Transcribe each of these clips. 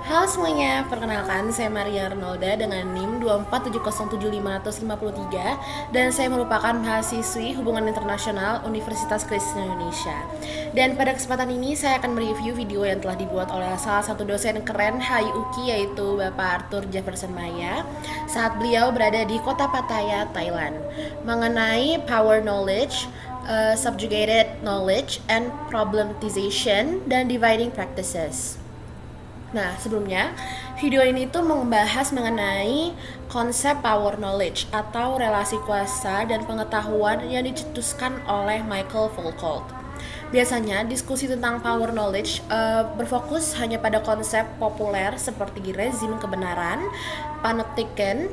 Halo semuanya, perkenalkan saya Maria Arnolda dengan NIM 247077553 dan saya merupakan mahasiswi Hubungan Internasional Universitas Kristen Indonesia. Dan pada kesempatan ini saya akan mereview video yang telah dibuat oleh salah satu dosen keren HIUKI yaitu Bapak Arthur Jefferson Maya saat beliau berada di kota Pattaya, Thailand mengenai power knowledge, subjugated knowledge, and problematization dan dividing practices. Nah, sebelumnya, video ini tuh membahas mengenai konsep power knowledge atau relasi kuasa dan pengetahuan yang dicetuskan oleh Michael Foucault. Biasanya, diskusi tentang power knowledge berfokus hanya pada konsep populer seperti rezim kebenaran, panopticon,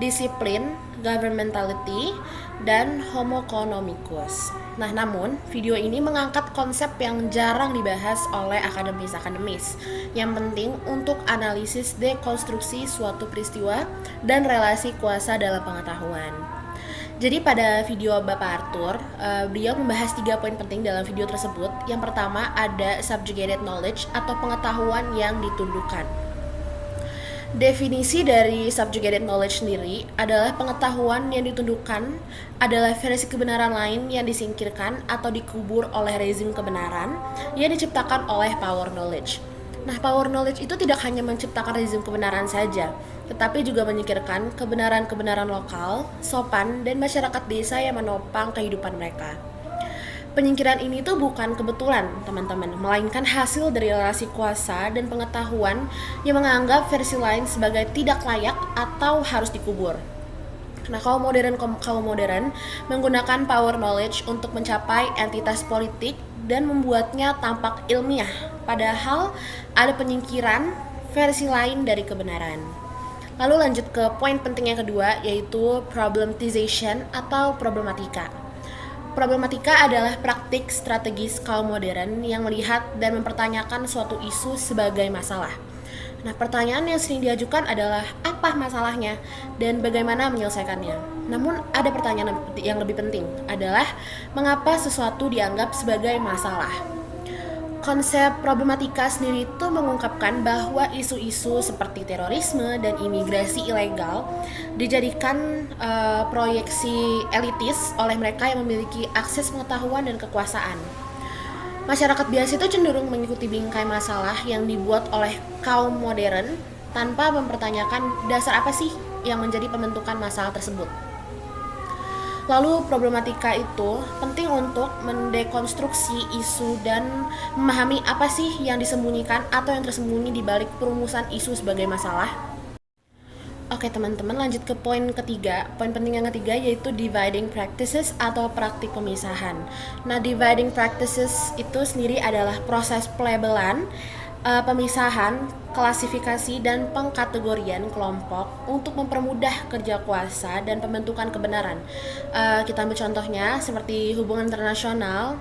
disiplin, governmentality, dan homo economicus. Nah, namun video ini mengangkat konsep yang jarang dibahas oleh akademis-akademis yang penting untuk analisis dekonstruksi suatu peristiwa dan relasi kuasa dalam pengetahuan. Jadi pada video Bapak Arthur, beliau membahas 3 poin penting dalam video tersebut. Yang pertama ada subjugated knowledge atau pengetahuan yang ditundukkan. Definisi dari subjugated knowledge sendiri adalah pengetahuan yang ditundukkan adalah versi kebenaran lain yang disingkirkan atau dikubur oleh rezim kebenaran yang diciptakan oleh power knowledge. Nah, power knowledge itu tidak hanya menciptakan rezim kebenaran saja, tetapi juga menyingkirkan kebenaran-kebenaran lokal, sopan, dan masyarakat desa yang menopang kehidupan mereka. Penyingkiran ini tuh bukan kebetulan, teman-teman, melainkan hasil dari relasi kuasa dan pengetahuan yang menganggap versi lain sebagai tidak layak atau harus dikubur. Nah, kaum modern menggunakan power knowledge untuk mencapai entitas politik dan membuatnya tampak ilmiah, padahal ada penyingkiran versi lain dari kebenaran. Lalu lanjut ke poin penting yang kedua, yaitu problematization atau problematika. Problematika adalah praktik strategis kaum modern yang melihat dan mempertanyakan suatu isu sebagai masalah. Nah, pertanyaan yang sering diajukan adalah apa masalahnya dan bagaimana menyelesaikannya. Namun, ada pertanyaan yang lebih penting adalah mengapa sesuatu dianggap sebagai masalah. Konsep problematika sendiri itu mengungkapkan bahwa isu-isu seperti terorisme dan imigrasi ilegal dijadikan proyeksi elitis oleh mereka yang memiliki akses pengetahuan dan kekuasaan. Masyarakat biasa itu cenderung mengikuti bingkai masalah yang dibuat oleh kaum modern tanpa mempertanyakan dasar apa sih yang menjadi pembentukan masalah tersebut. Lalu problematika itu penting untuk mendekonstruksi isu dan memahami apa sih yang disembunyikan atau yang tersembunyi di balik perumusan isu sebagai masalah. Oke teman-teman, lanjut ke poin ketiga. Poin penting yang ketiga yaitu dividing practices atau praktik pemisahan. Nah, dividing practices itu sendiri adalah proses pelabelan, pemisahan, klasifikasi, dan pengkategorian kelompok untuk mempermudah kerja kuasa dan pembentukan kebenaran. Kita ambil contohnya seperti hubungan internasional,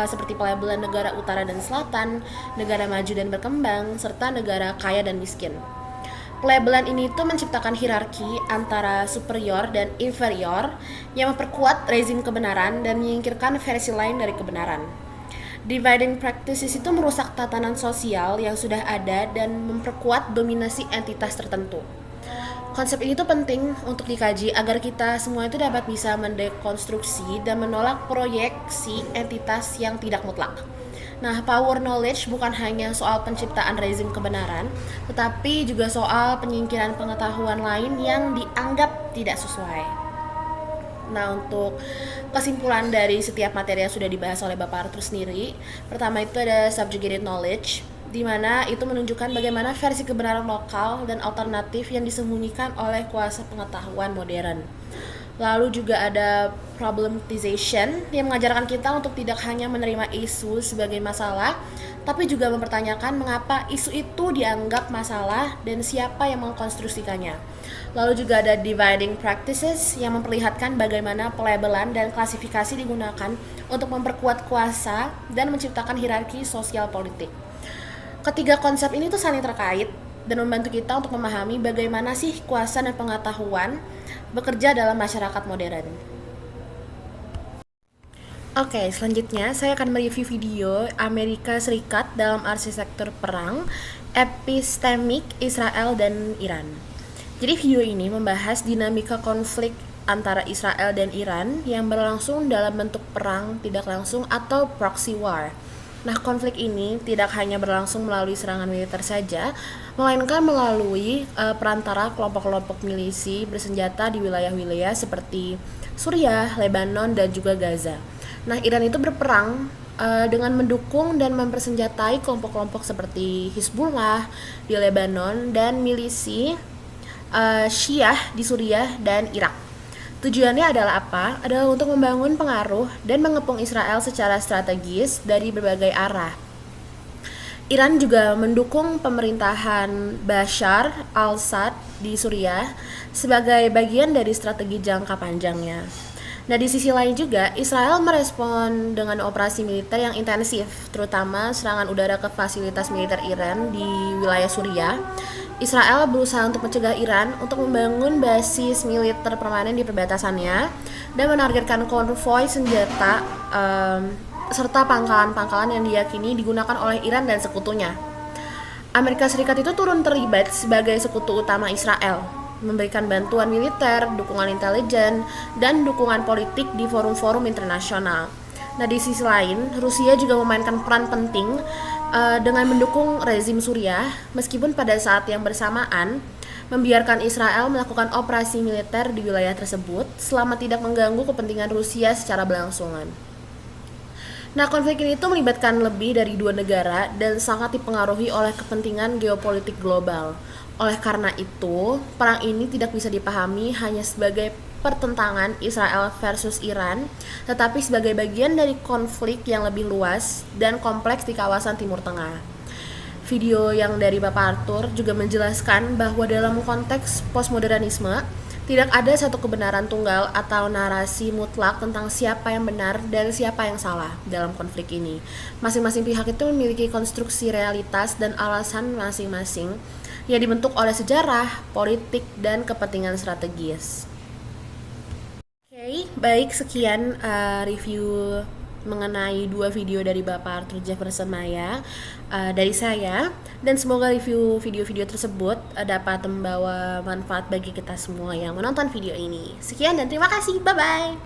seperti pelabelan negara utara dan selatan, negara maju dan berkembang, serta negara kaya dan miskin. Pelabelan ini tuh menciptakan hierarki antara superior dan inferior yang memperkuat rezim kebenaran dan menyingkirkan versi lain dari kebenaran. Dividing practices itu merusak tatanan sosial yang sudah ada dan memperkuat dominasi entitas tertentu. Konsep ini tuh penting untuk dikaji agar kita semua itu dapat bisa mendekonstruksi dan menolak proyeksi entitas yang tidak mutlak. Nah, power knowledge bukan hanya soal penciptaan rezim kebenaran, tetapi juga soal penyingkiran pengetahuan lain yang dianggap tidak sesuai. Nah, untuk kesimpulan dari setiap materi yang sudah dibahas oleh Bapak Arthur sendiri, pertama itu ada subjugated knowledge, di mana itu menunjukkan bagaimana versi kebenaran lokal dan alternatif yang disembunyikan oleh kuasa pengetahuan modern. Lalu juga ada problematization yang mengajarkan kita untuk tidak hanya menerima isu sebagai masalah, tapi juga mempertanyakan mengapa isu itu dianggap masalah dan siapa yang mengkonstruksikannya. Lalu juga ada dividing practices yang memperlihatkan bagaimana pelabelan dan klasifikasi digunakan untuk memperkuat kuasa dan menciptakan hierarki sosial politik. Ketiga konsep ini tuh saling terkait dan membantu kita untuk memahami bagaimana sih kuasa dan pengetahuan bekerja dalam masyarakat modern. Oke, selanjutnya saya akan mereview video Amerika Serikat dalam arsitektur perang Epistemik Israel dan Iran. Jadi video ini membahas dinamika konflik antara Israel dan Iran yang berlangsung dalam bentuk perang tidak langsung atau proxy war. Nah, konflik ini tidak hanya berlangsung melalui serangan militer saja, melainkan melalui perantara kelompok-kelompok milisi bersenjata di wilayah-wilayah seperti Suriah, Lebanon, dan juga Gaza. Nah, Iran itu berperang dengan mendukung dan mempersenjatai kelompok-kelompok seperti Hizbullah di Lebanon dan milisi Syiah di Suriah dan Irak. Tujuannya adalah apa? Adalah untuk membangun pengaruh dan mengepung Israel secara strategis dari berbagai arah. Iran juga mendukung pemerintahan Bashar al-Assad di Suriah sebagai bagian dari strategi jangka panjangnya. Nah, di sisi lain juga, Israel merespon dengan operasi militer yang intensif, terutama serangan udara ke fasilitas militer Iran di wilayah Suriah. Israel berusaha untuk mencegah Iran untuk membangun basis militer permanen di perbatasannya dan menargetkan konvoi senjata serta pangkalan-pangkalan yang diyakini digunakan oleh Iran dan sekutunya. Amerika Serikat itu turun terlibat sebagai sekutu utama Israel, memberikan bantuan militer, dukungan intelijen, dan dukungan politik di forum-forum internasional. Nah, di sisi lain, Rusia juga memainkan peran penting dengan mendukung rezim Suriah, meskipun pada saat yang bersamaan membiarkan Israel melakukan operasi militer di wilayah tersebut selama tidak mengganggu kepentingan Rusia secara berlangsungan. Nah, konflik ini tuh melibatkan lebih dari dua negara dan sangat dipengaruhi oleh kepentingan geopolitik global. Oleh karena itu, perang ini tidak bisa dipahami hanya sebagai pertentangan Israel versus Iran, tetapi sebagai bagian dari konflik yang lebih luas dan kompleks di kawasan Timur Tengah. Video yang dari Bapak Arthur juga menjelaskan bahwa dalam konteks postmodernisme, tidak ada satu kebenaran tunggal atau narasi mutlak tentang siapa yang benar dan siapa yang salah dalam konflik ini. Masing-masing pihak itu memiliki konstruksi realitas dan alasan masing-masing yang dibentuk oleh sejarah, politik, dan kepentingan strategis. Oke, baik, sekian review mengenai dua video dari Bapak Arthur Jefferson Maya dari saya, dan semoga review video-video tersebut dapat membawa manfaat bagi kita semua yang menonton video ini. Sekian dan terima kasih, bye-bye.